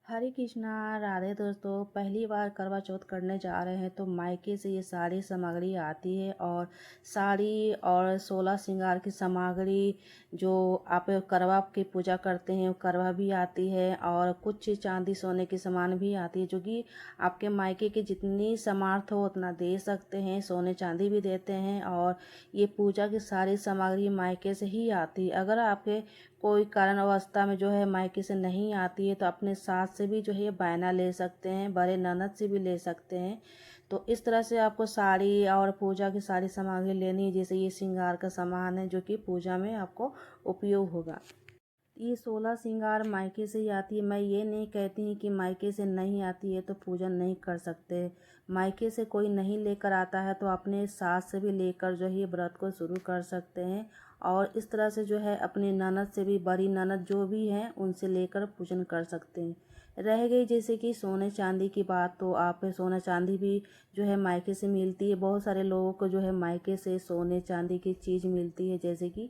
हरे कृष्णा राधे दोस्तों, पहली बार करवा चौथ करने जा रहे हैं तो मायके से ये सारी सामग्री आती है। और साड़ी और 16 श्रृंगार की सामग्री जो आप करवा की पूजा करते हैं वो करवा भी आती है। और कुछ चांदी सोने की सामान भी आती है, जो कि आपके मायके की जितनी सामर्थ हो उतना दे सकते हैं। सोने चांदी भी देते हैं। और ये पूजा की सारी सामग्री मायके से ही आती है। अगर आपके कोई कारण अवस्था में जो है मायके से नहीं आती है तो अपने सास से भी जो है बायना ले सकते हैं, बड़े ननद से भी ले सकते हैं। तो इस तरह से आपको साड़ी और पूजा की सारी सामग्री लेनी है। जैसे ये श्रृंगार का सामान है जो कि पूजा में आपको उपयोग होगा। ये 16 श्रृंगार मायके से ही आती है। मैं ये नहीं कहती कि मायके से नहीं आती है तो पूजन नहीं कर सकते। मायके से कोई नहीं लेकर आता है तो अपने सास से भी लेकर जो है व्रत को शुरू कर सकते हैं। और इस तरह से जो है अपनी ननद से भी, बड़ी ननद जो भी हैं उनसे लेकर पूजन कर सकते हैं। रह गई जैसे कि सोने चांदी की बात, तो आप सोना चांदी भी जो है मायके से मिलती है। बहुत सारे लोगों को जो है मायके से सोने चांदी की चीज़ मिलती है, जैसे कि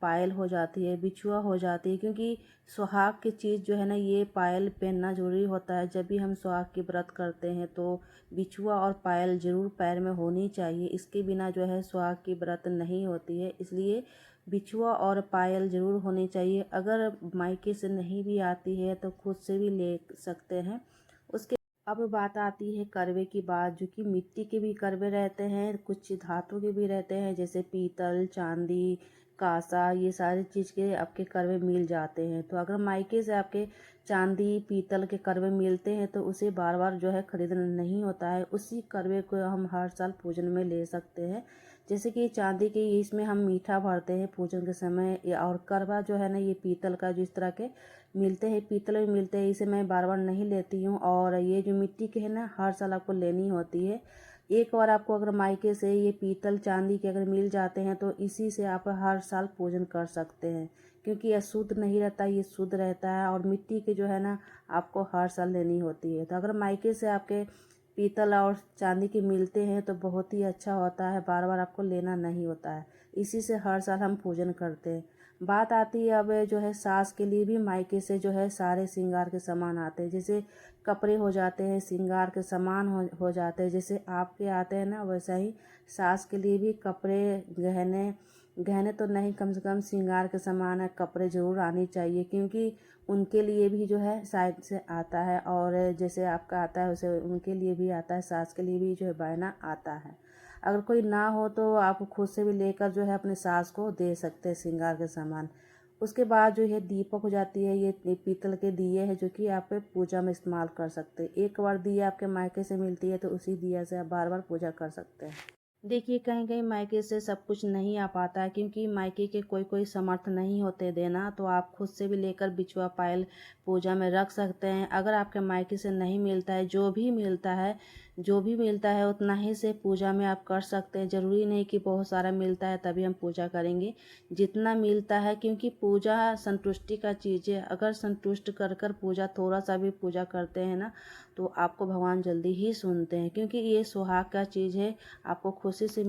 पायल हो जाती है, बिछुआ हो जाती है। क्योंकि सुहाग की चीज़ जो है ना, ये पायल पहनना जरूरी होता है। जब भी हम सुहाग की व्रत करते हैं तो बिछुआ और पायल जरूर पैर में होनी चाहिए। इसके बिना जो है सुहाग की व्रत नहीं होती है, इसलिए बिछुआ और पायल जरूर होनी चाहिए। अगर मायके से नहीं भी आती है तो खुद से भी ले सकते हैं। उसके अब बात आती है करवे की बात, जो कि मिट्टी के भी करवे रहते हैं, कुछ धातु के भी रहते हैं, जैसे पीतल, चांदी, कांसा, ये सारी चीज़ के आपके करवे मिल जाते हैं। तो अगर मायके से आपके चांदी पीतल के करवे मिलते हैं तो उसे बार बार जो है खरीदना नहीं होता है। उसी करवे को हम हर साल पूजन में ले सकते हैं। जैसे कि चांदी के इसमें हम मीठा भरते हैं पूजन के समय, और करवा जो है ना ये पीतल का जो इस तरह के मिलते हैं, पीतल में मिलते हैं, इसे मैं बार बार नहीं लेती हूँ। और ये जो मिट्टी के है ना, हर साल आपको लेनी होती है। एक बार आपको अगर मायके से ये पीतल चांदी के अगर मिल जाते हैं तो इसी से आप हर साल पूजन कर सकते हैं। क्योंकि यह शुद्ध नहीं रहता, ये शुद्ध रहता है। और मिट्टी के जो है ना आपको हर साल लेनी होती है। तो अगर मायके से आपके पीतल और चांदी के मिलते हैं तो बहुत ही अच्छा होता है, बार बार आपको लेना नहीं होता है। इसी से हर साल हम पूजन करते हैं। बात आती है अब जो है सास के लिए भी मायके से जो है सारे श्रृंगार के सामान आते हैं। जैसे कपड़े हो जाते हैं, श्रृंगार के सामान हो जाते हैं। जैसे आपके आते हैं ना, वैसा ही सास के लिए भी कपड़े, गहने, गहने तो नहीं, कम से कम श्रृंगार के सामान है, कपड़े जरूर आने चाहिए। क्योंकि उनके लिए भी जो है साइड से आता है। और जैसे आपका आता है वैसे उनके लिए भी आता है, सास के लिए भी जो है बायना आता है। अगर कोई ना हो तो आप खुद से भी लेकर जो है अपने सास को दे सकते हैं श्रृंगार के सामान। उसके बाद जो है दीपक हो जाती है, ये पीतल के दिए हैं जो कि आप पूजा में इस्तेमाल कर सकते हैं। एक बार दिया आपके मायके से मिलती है तो उसी दिया से आप बार बार पूजा कर सकते हैं। देखिए, कहीं कहीं मायके से सब कुछ नहीं आ पाता है, क्योंकि मायके के कोई कोई समर्थ नहीं होते देना, तो आप खुद से भी लेकर बिछुआ पायल पूजा में रख सकते हैं। अगर आपके मायके से नहीं मिलता है, जो भी मिलता है उतना ही से पूजा में आप कर सकते हैं। ज़रूरी नहीं कि बहुत सारा मिलता है तभी हम पूजा करेंगे, जितना मिलता है। क्योंकि पूजा संतुष्टि का चीज़ है। अगर संतुष्ट कर कर पूजा, थोड़ा सा भी पूजा करते हैं ना, तो आपको भगवान जल्दी ही सुनते हैं। क्योंकि ये सुहाग का चीज़ है, आपको खुशी से